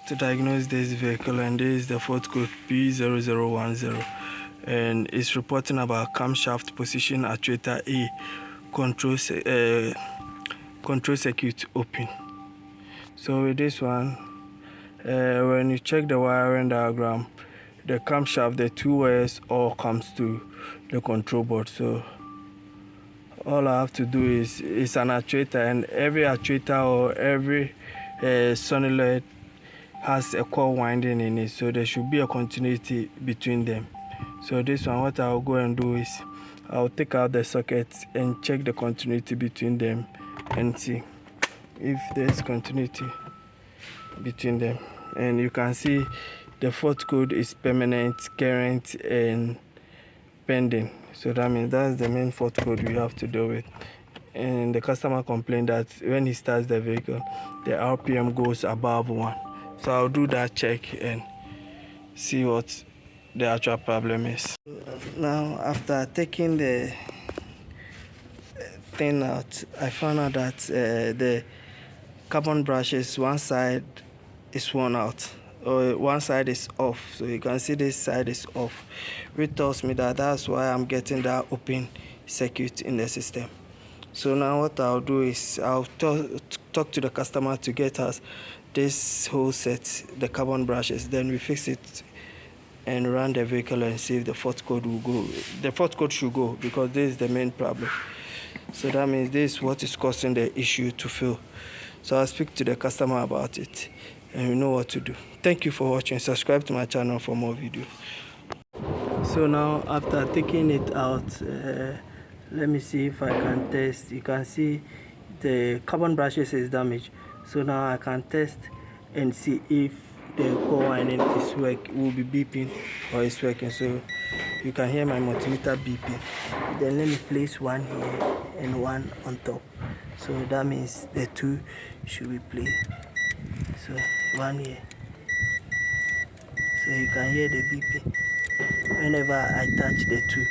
To diagnose this vehicle, and this is the fault code P0010, and it's reporting about camshaft position actuator A control circuit open. So with this one, when you check the wiring diagram, the camshaft, the two wires all comes to the control board. So all I have to do is, it's an actuator, and every actuator or every solenoid has a core winding in it, so there should be a continuity between them. So this one, what I'll go and do is I'll take out the sockets and check the continuity between them and see if there's continuity between them. And you can see the fault code is permanent, current, and pending. So that means that's the main fault code we have to deal with. And the customer complained that when he starts the vehicle, the RPM goes above 1. So I'll do that check and see what the actual problem is. Now, after taking the thing out, I found out that the carbon brushes, one side is worn out, or one side is off. So you can see this side is off, which tells me that that's why I'm getting that open circuit in the system. So now what I'll do is I'll talk to the customer to get us this whole set, the carbon brushes, then we fix it and run the vehicle and see if the fault code will go. The fault code should go, because this is the main problem. So that means this is what is causing the issue to fail. So I'll speak to the customer about it and we know what to do. Thank you for watching. Subscribe to my channel for more videos. So now, after taking it out, let me see if I can test. You can see the carbon brushes is damaged. So now I can test and see if the core winding will be beeping or is working. So you can hear my multimeter beeping. Then let me place one here and one on top. So that means the two should be played. So one here. So you can hear the beeping whenever I touch the two.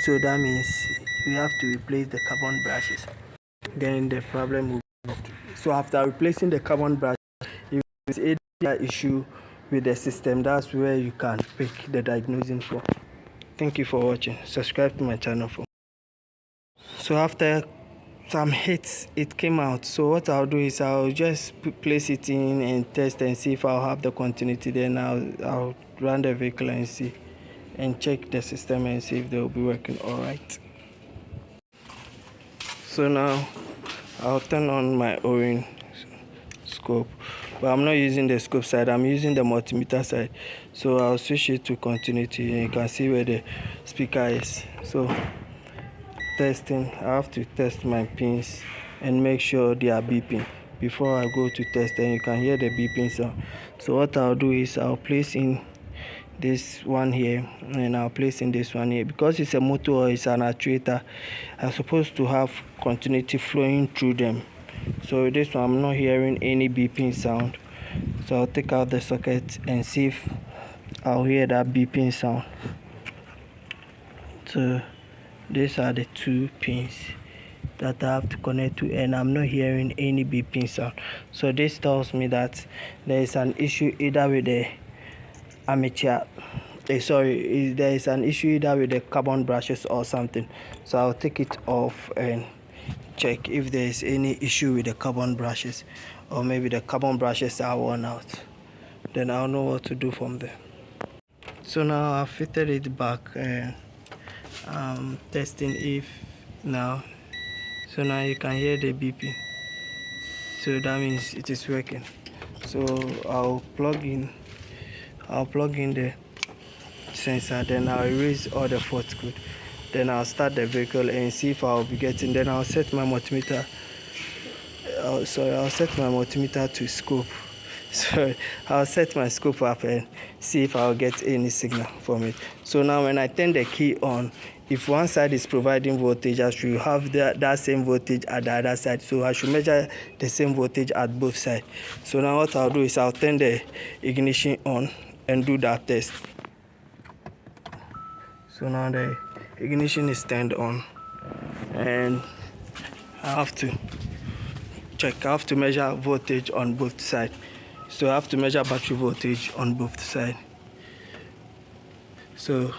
So that means we have to replace the carbon brushes. Then the problem will be solved. So after replacing the carbon brush, if there's any issue with the system, that's where you can pick the diagnosing for. Thank you for watching. Subscribe to my channel for. So after some hits, it came out. So what I'll do is I'll just place it in and test and see if I'll have the continuity. Then I'll run the vehicle and see and check the system and see if they'll be working all right. So now I'll turn on my O-ring scope, but I'm not using the scope side, I'm using the multimeter side. So I'll switch it to continuity and you can see where the speaker is. So testing, I have to test my pins and make sure they are beeping before I go to test, and you can hear the beeping sound. So what I'll do is I'll place in this one here and I'll place in this one here. Because it's a motor or it's an actuator, I'm supposed to have continuity flowing through them. So this one I'm not hearing any beeping sound. So I'll take out the socket and see if I'll hear that beeping sound. So these are the two pins that I have to connect to, and I'm not hearing any beeping sound. So this tells me that there is an issue either with the armature, there is an issue either with the carbon brushes or something. So I'll take it off and check if there is any issue with the carbon brushes, or maybe the carbon brushes are worn out. Then I'll know what to do from there. So now I've fitted it back and I'm testing if now. So now you can hear the beeping. So that means it is working. So I'll plug in the sensor, then I'll erase all the fault code. Then I'll start the vehicle and see if I'll be getting. Then I'll set my multimeter. I'll set my multimeter to scope. So I'll set my scope up and see if I'll get any signal from it. So now when I turn the key on, if one side is providing voltage, I should have that same voltage at the other side. So I should measure the same voltage at both sides. So now what I'll do is I'll turn the ignition on and do that test. So now the ignition is turned on and I have to check. I have to measure voltage on both sides. So I have to measure battery voltage on both sides. So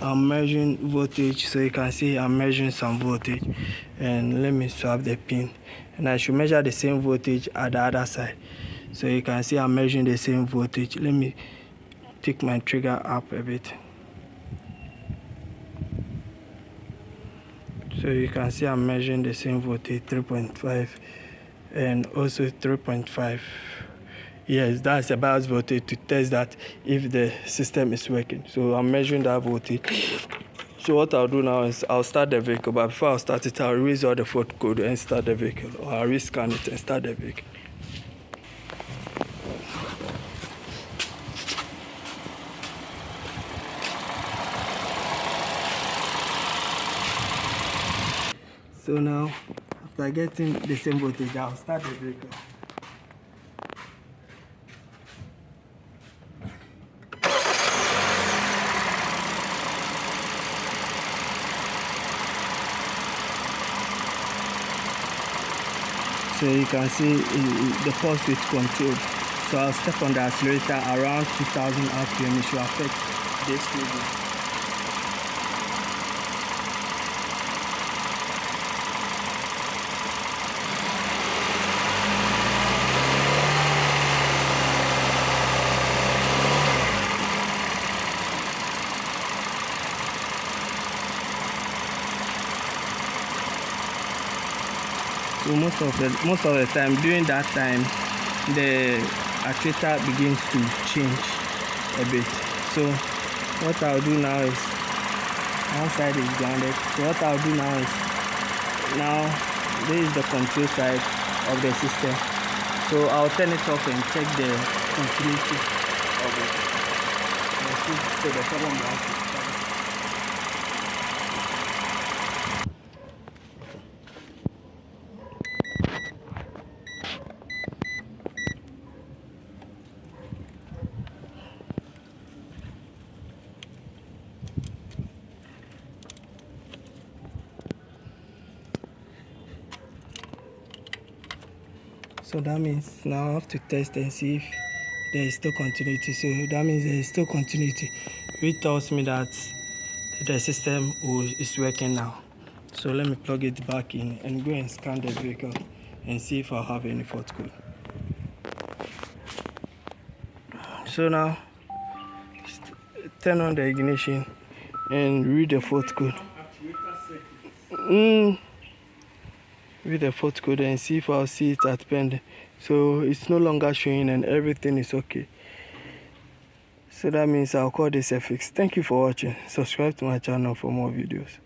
I'm measuring voltage, so you can see I'm measuring some voltage, and let me swap the pin, and I should measure the same voltage at the other side. So you can see I'm measuring the same voltage. Let me take my trigger up a bit. So you can see I'm measuring the same voltage, 3.5 and also 3.5. Yes, that's a bias voltage to test that if the system is working. So I'm measuring that voltage. So what I'll do now is I'll start the vehicle, but before I start it, I'll erase all the fault code and start the vehicle, or I'll rescan it and start the vehicle. So now, after getting the same voltage, I'll start the vehicle. So you can see the pulse width control. So I'll step on the accelerator around 2000 RPM. It should affect this reading. So most of the time, during that time, the actuator begins to change a bit. So what I'll do now is, one side is grounded. So what I'll do now is, now this is the control side of the system. So I'll turn it off and check the continuity of it. So the carbon black is starting. So that means now I have to test and see if there is still continuity. So that means there is still continuity, which tells me that the system is working now. So let me plug it back in and go and scan the vehicle and see if I have any fault code. So now turn on the ignition and read the fault code. Read the fault code and see if I'll see it at pending. So it's no longer showing and everything is okay. So that means I'll call this a fix. Thank you for watching. Subscribe to my channel for more videos.